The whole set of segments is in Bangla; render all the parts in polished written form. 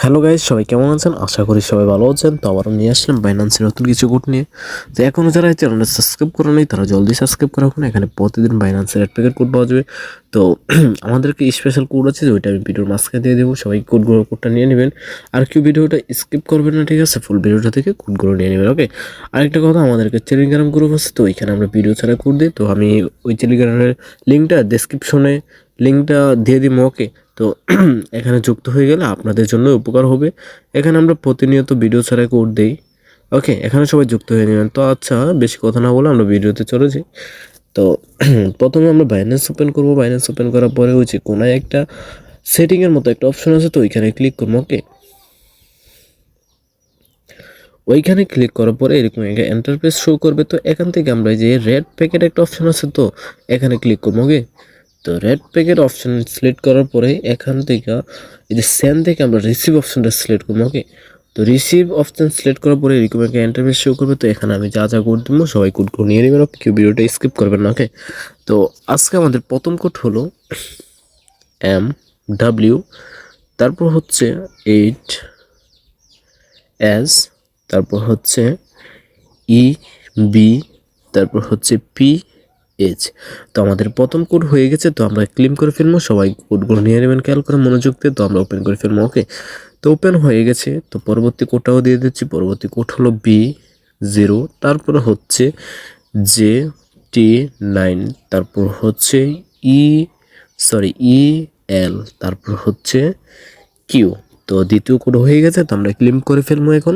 হ্যালো গাইস, সবাই কেমন আছেন? আশা করি সবাই ভালো আছেন। তো আবারও নিয়ে আসলাম বাইন্যান্সের নতুন কিছু কোড নিয়ে। তো এখনও যারা এই চ্যানেলটা সাবস্ক্রাইব করে নেই তারা জলদি সাবস্ক্রাইব করে রাখুন। এখানে প্রতিদিন বাইন্যান্সের এক প্যাকেট কোড পাওয়া যাবে। তো আমাদেরকে স্পেশাল কোড আছে, ওইটা আমি ভিডিওর মাঝখানে দিয়ে দেবো। সবাই কোডটা নিয়ে নেবেন। আর কেউ ভিডিওটা স্কিপ করবেন না, ঠিক আছে? ফুল ভিডিওটা থেকে কোডগুলো নিয়ে নেবেন, ওকে? আরেকটা কথা, আমাদেরকে টেলিগ্রাম গ্রুপ আছে, তো ওইখানে আমরা ভিডিও ছাড়া কোড দিই। তো আমি ওই টেলিগ্রামের লিঙ্কটা ডেসক্রিপশনে দিয়ে দিব, ওকে? তো এখানে যুক্ত হয়ে গেলে আপনাদের জন্য উপকার হবে। এখানে আমরা প্রতিনিয়ত ভিডিও ছাড়া কোড দেই, ওকে? এখানে সবাই যুক্ত হয়ে নেবেন। তো আচ্ছা, বেশি কথা না বলে আমরা ভিডিওতে চলে যাই। তো প্রথমে আমরা বাইন্যান্স ওপেন করব। বাইন্যান্স ওপেন করার পরে হচ্ছে কোনায় একটা সেটিংয়ের মতো একটা অপশন আছে, তো ওইখানে ক্লিক করবো, ওকে? ওইখানে ক্লিক করার পরে এরকম একটা ইন্টারফেস শো করবে। তো এখান থেকে আমরা যে রেড প্যাকেট একটা অপশন আছে, তো এখানে ক্লিক করবো, ওকে? তো রেড প্যাকেট অপশন সিলেক্ট করার পরে এখান থেকে এই যে সেন্ড থেকে আমরা রিসিভ অপশনটা সিলেক্ট করবো, ওকে? তো রিসিভ অপশন সিলেক্ট করার পরে এরকম একটা ইন্টারফেস শো করবে। তো এখানে আমি যা যা কোড দিব সবাই কোডগুলো নিয়ে নেবেন, ওকে? কেউ ভিডিওটা স্কিপ করবেন না, ওকে? তো আজকে আমাদের প্রথম কোড হলো MW, তারপর হচ্ছে 8S, তারপর হচ্ছে EB, তারপর হচ্ছে PH। তো আমাদের প্রথম কোড হয়ে গেছে, তো আমরা ক্লেম করে ফেলবো। সবাই কোডগুলো নিয়ে নেবেন খেয়াল করে, মনোযোগ দিয়ে। তো আমরা ওপেন করে ফেলবো, ওকে? তো ওপেন হয়ে গেছে। তো পরবর্তী কোডটাও দিয়ে দিচ্ছি। পরবর্তী কোড হলো B0, তারপর হচ্ছে JT9, তারপর হচ্ছে EL, তারপর হচ্ছে কিউ। তো দ্বিতীয় কোড হয়ে গেছে, তো আমরা ক্লেম করে ফেলবো এখন।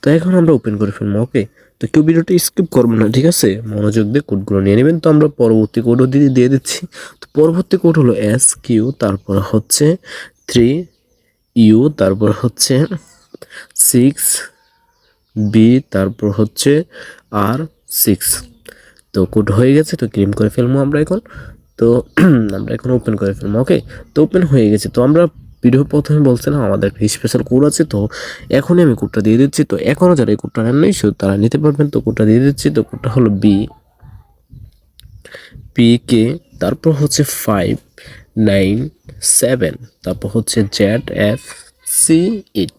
তো এখন আমরা ওপেন করে ফেলবো, ওকে? তো কেউ ভিডিওটা স্কিপ করবো না, ঠিক আছে? মনোযোগ দিয়ে কোডগুলো নিয়ে নেবেন। তো আমরা পরবর্তী কোডও দিয়ে দিচ্ছি। তো পরবর্তী কোড হলো SQ, তারপর হচ্ছে 3U, তারপর হচ্ছে 6B, তারপর হচ্ছে R6। তো কোড হয়ে গেছে, তো ক্লেম করে ফেলবো আমরা এখন। তো আমরা এখন ওপেন করে ফেলবো, ওকে? তো ওপেন হয়ে গেছে। তো আমরা ভিডিও প্রথমে বলছিলাম আমাদের একটা স্পেশাল কোড আছে, তো এখনই আমি কোডটা দিয়ে দিচ্ছি। তো এখনও যারা এই কোডটা নেন নাই তারা নিতে পারবেন। তো কোডটা দিয়ে দিচ্ছি। তো কোডটা হলো BPK, তারপর হচ্ছে 597, তারপর হচ্ছে ZFC8।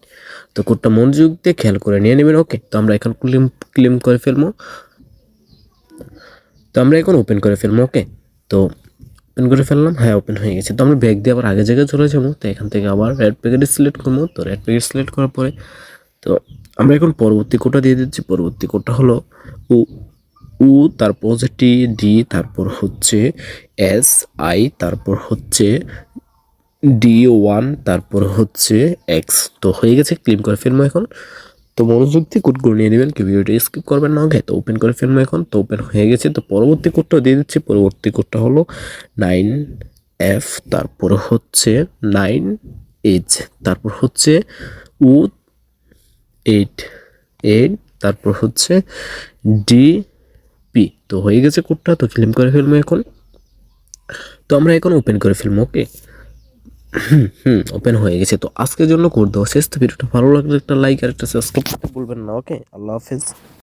তো কোডটা মনোযোগ দিয়ে খেয়াল করে নিয়ে নেবেন, ওকে? তো আমরা এখন ক্লেম করে ফেলবো। তো আমরা এখন ওপেন করে ফেলবো, ওকে? তো ওপেন করে ফেললাম, হ্যাঁ ওপেন হয়ে গেছে। তো আমরা ব্যাক দিয়ে আবার আগে জায়গায় চলে যাবো। তো এখান থেকে আবার রেড প্যাকেট সিলেক্ট করবো। তো রেড প্যাকেট সিলেক্ট করার পরে তো আমরা এখন পরবর্তী কোডটা দিয়ে দিচ্ছি। পরবর্তী কোডটা হলো উ, তারপর হচ্ছে TD, তারপর হচ্ছে SI, তারপর হচ্ছে D1, তারপর হচ্ছে X। তো হয়ে গেছে, ক্লেম করে ফেলবো এখন। তো মনোযোগ দিয়ে কোডগুলো নিয়ে নেবেন, কেউ ভিডিওটা স্কিপ করবেন না, ওকে? তো ওপেন করে ফেলবো এখন। তো ওপেন হয়ে গেছে। তো পরবর্তী কোডটা দিয়ে দিচ্ছি। পরবর্তী কোডটা হলো 9F, তারপর হচ্ছে 9H, তারপর হচ্ছে U88, তারপর হচ্ছে DP। তো হয়ে গেছে কোডটা, তো ক্লেম করে ফেলবো এখন। তো আমরা এখন ওপেন করে ফেলবো, ওকে? ওপেন হয়ে গেছে। তো আজকের জন্য কোড দেওয়া শেষ। তো ভিডিওটা ভালো লাগলে একটা লাইক আর একটা সাবস্ক্রাইব করতে ভুলবেন না, ওকে? আল্লাহ হাফেজ।